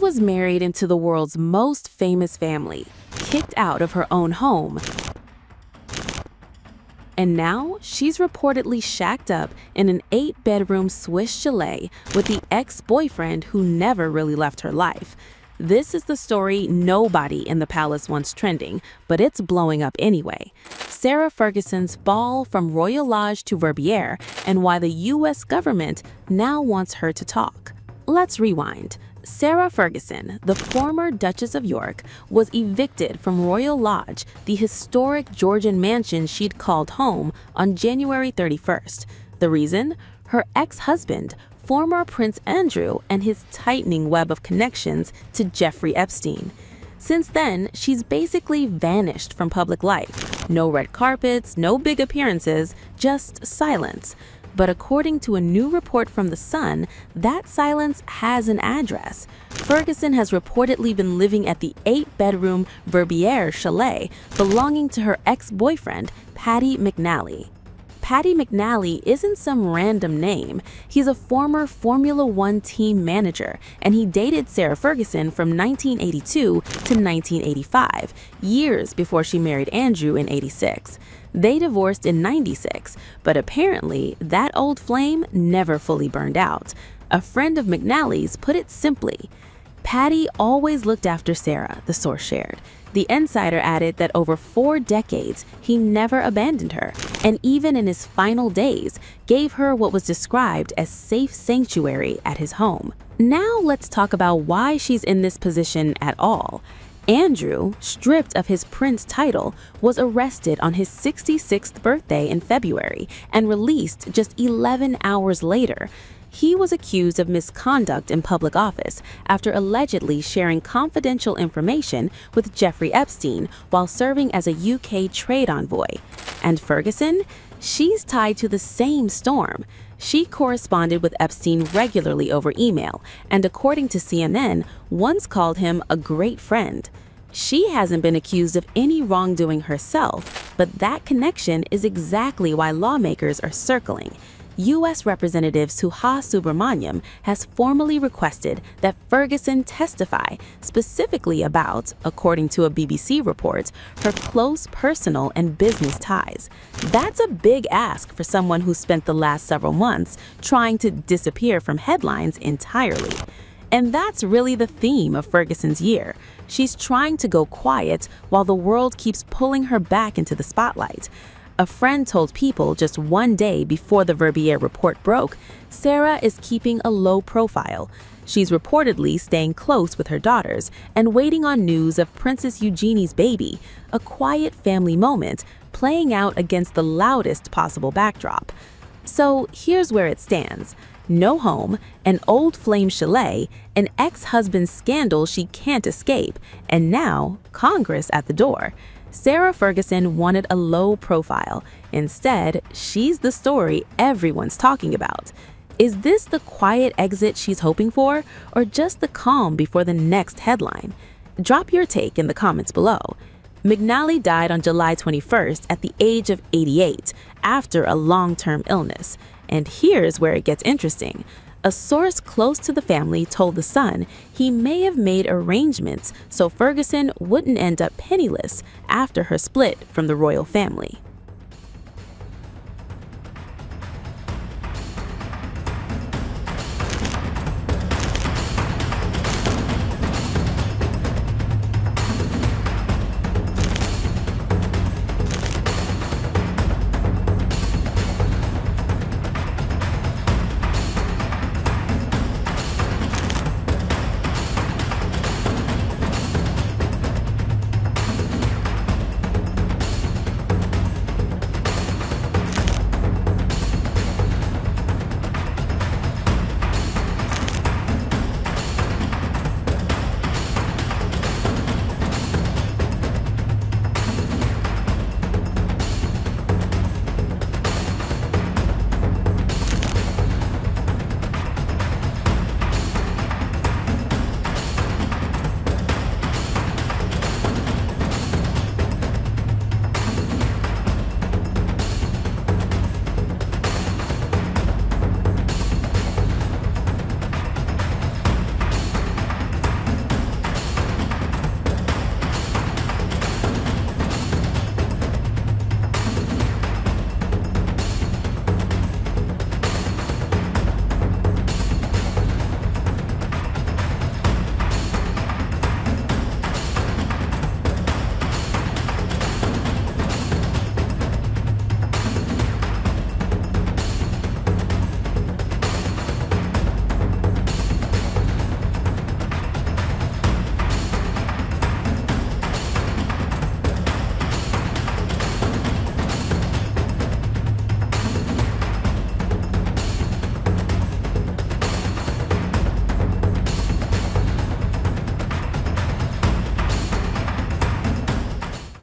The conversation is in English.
was married into the world's most famous family, kicked out of her own home, and now she's reportedly shacked up in an 8-bedroom Swiss chalet with the ex-boyfriend who never really left her life. This is the story nobody in the palace wants trending, but it's blowing up anyway. Sarah Ferguson's fall from Royal Lodge to Verbier and why the US government now wants her to talk. Let's rewind. Sarah Ferguson, the former Duchess of York, was evicted from Royal Lodge, the historic Georgian mansion she'd called home, on January 31st. The reason? Her ex-husband, former Prince Andrew, and his tightening web of connections to Jeffrey Epstein. Since then, she's basically vanished from public life. No red carpets, no big appearances, just silence. But according to a new report from The Sun, that silence has an address. Ferguson has reportedly been living at the 8-bedroom Verbier chalet belonging to her ex-boyfriend, Paddy McNally. Paddy McNally isn't some random name. He's a former Formula One team manager, and he dated Sarah Ferguson from 1982 to 1985, years before she married Andrew in '86. They divorced in '96, but apparently that old flame never fully burned out. A friend of McNally's put it simply, "Paddy always looked after Sarah," the source shared. The insider added that over 4 decades, he never abandoned her, and even in his final days, gave her what was described as safe sanctuary at his home. Now let's talk about why she's in this position at all. Andrew, stripped of his prince title, was arrested on his 66th birthday in February and released just 11 hours later. He was accused of misconduct in public office after allegedly sharing confidential information with Jeffrey Epstein while serving as a UK trade envoy. And Ferguson? She's tied to the same storm. She corresponded with Epstein regularly over email, and according to CNN, once called him a great friend. She hasn't been accused of any wrongdoing herself, but that connection is exactly why lawmakers are circling. U.S. Representative Suha Subramaniam has formally requested that Ferguson testify specifically about, according to a BBC report, her close personal and business ties. That's a big ask for someone who spent the last several months trying to disappear from headlines entirely. And that's really the theme of Ferguson's year. She's trying to go quiet while the world keeps pulling her back into the spotlight. A friend told People just one day before the Verbier report broke, Sarah is keeping a low profile. She's reportedly staying close with her daughters and waiting on news of Princess Eugenie's baby, a quiet family moment playing out against the loudest possible backdrop. So here's where it stands. No home, an old flame chalet, an ex-husband scandal she can't escape, and now Congress at the door. Sarah Ferguson wanted a low profile. Instead, she's the story everyone's talking about. Is this the quiet exit she's hoping for, or just the calm before the next headline? Drop your take in the comments below. McNally died on July 21st at the age of 88 after a long-term illness. And here's where it gets interesting. A source close to the family told The Sun he may have made arrangements so Ferguson wouldn't end up penniless after her split from the royal family.